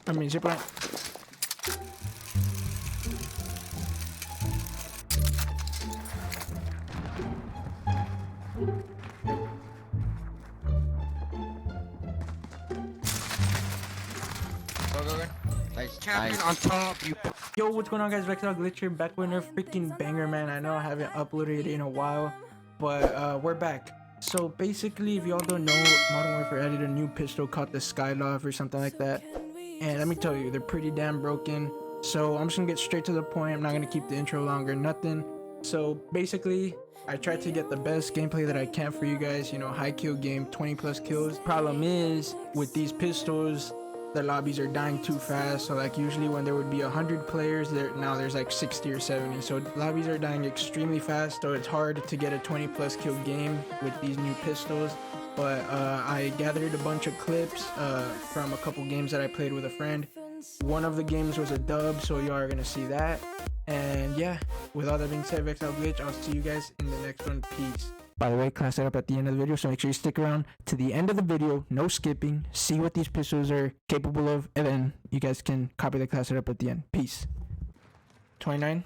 I mean, zipline. Go. Nice. Champion on top, you. Yo, what's going on, guys? BOCW Glitcher back with another freaking banger, man. I know I haven't uploaded in a while, but we're back. So basically, if y'all don't know, Modern Warfare added a new pistol called the Sykov or something like that. And let me tell you, they're pretty damn broken. So I'm just gonna get straight to the point. I'm not gonna keep the intro longer, nothing. So basically, I tried to get the best gameplay that I can for you guys. You know, high kill game, 20 plus kills. Problem is, with these pistols, the lobbies are dying too fast. So like usually when there would be 100 players, now there's like 60 or 70. So lobbies are dying extremely fast. So it's hard to get a 20 plus kill game with these new pistols. But I gathered a bunch of clips from a couple games that I played with a friend. One of the games was a dub, so you are gonna see that. And yeah, with all that being said, BOCW Glitch, I'll see you guys in the next one. Peace. By the way, class set up at the end of the video, so make sure you stick around to the end of the video. No skipping. See what these pistols are capable of, and then you guys can copy the class set up at the end. Peace. 29.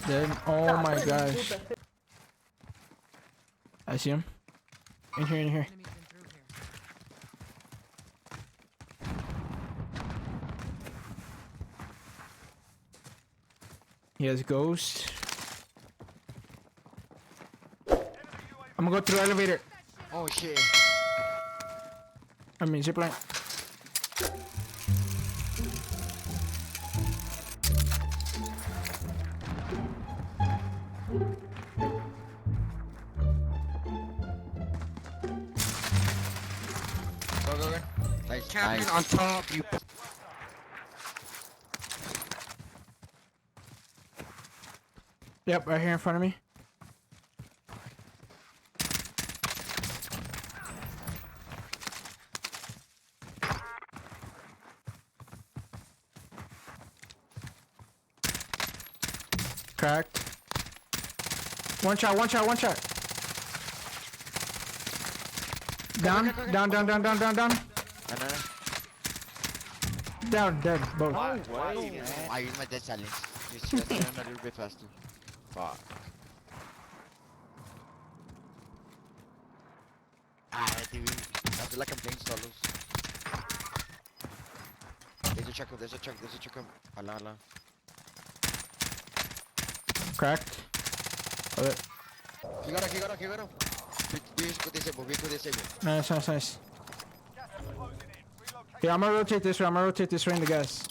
Dead. Oh my gosh. I see him. In here. He has ghost. I'm gonna go through the elevator. Oh shit. I mean, zipline. Go. Nice. Champion on top, you. Yep, right here in front of me. Cracked. One shot. Down. Down, dead, both. I use my dead challenge. Just run a little bit faster. Fuck. Dude. I feel like I'm playing solos. There's a check. Hala. Cracked. Love it. Figaro. We could disable. Nice. Yeah, I'm gonna rotate this way. In the gas.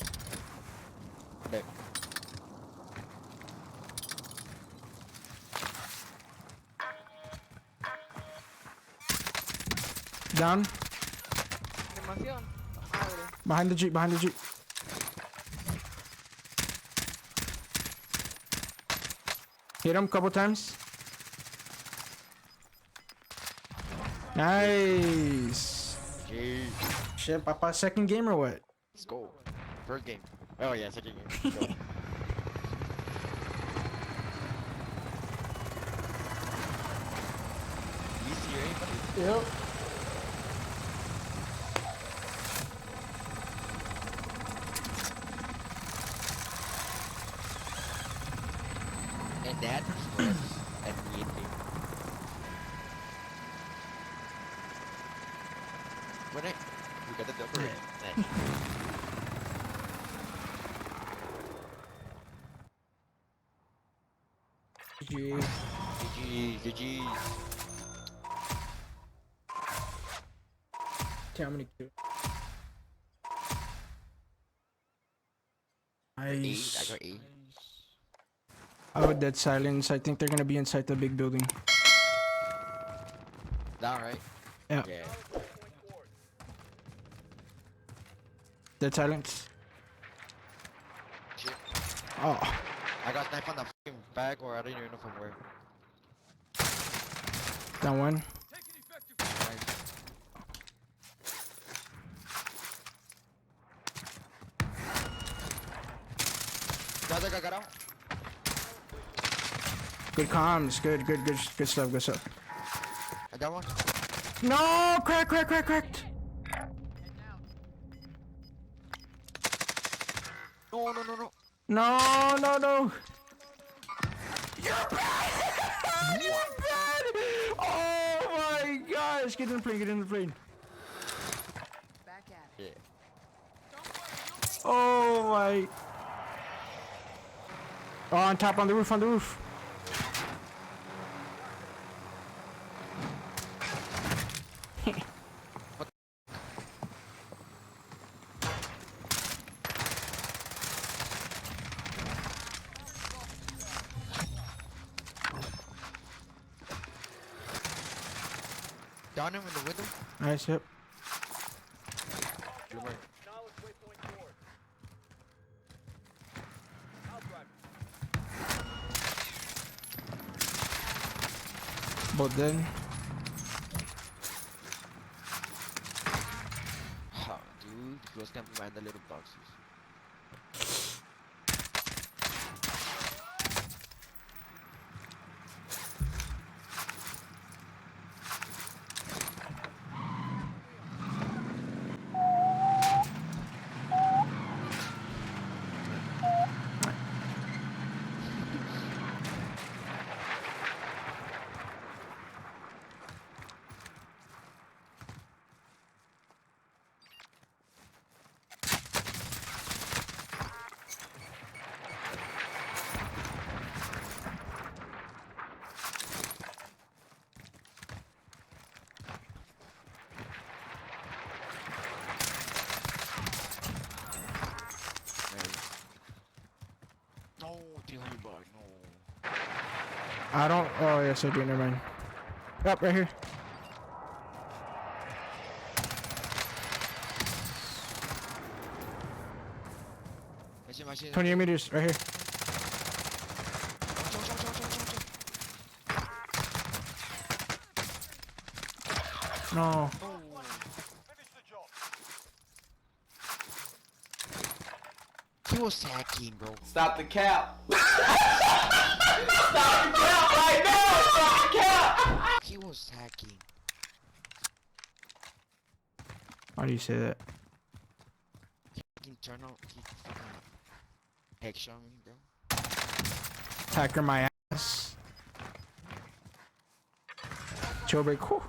Okay. Down. Behind the jeep. Hit him a couple times. Nice. Jeez. Shit, Papa, second game or what? Let's go. First game. Oh yeah, second game. Let's go. Easy, right? Yep. And that stress and meeting. We got the double. GG. How many kills? Nice. I got 8. I would dead silence. I think they're gonna be inside the big building. Down, right? Yeah. Yeah. Dead silence. Shit. Oh. I got knife on the fucking back, or I don't even know from where. Down one. Nice. Got out. Good comms. Good stuff. I got one. No, cracked. No, no, no, no. No. You're bad. You're bad. Oh my gosh. Get in the plane. Yeah. Oh my. Oh, on top, on the roof. Down him in the window. Nice, yep. Blue mark. Both dead. Oh, dude, he was camping behind the little boxes. No, the honey bug, no. I don't. Oh, yes, I do. Never mind. Yep, right here. I see 28 meters, right here. No. He was hacking, bro. Stop the cap. Stop the cap right now. Stop the cap. He was hacking. Why do you say that? He fucking turn out. He fucking headshot me, bro. Hacker my ass. Jailbreak. Whew.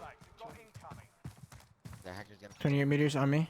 The hacker's gonna. 28 meters on me.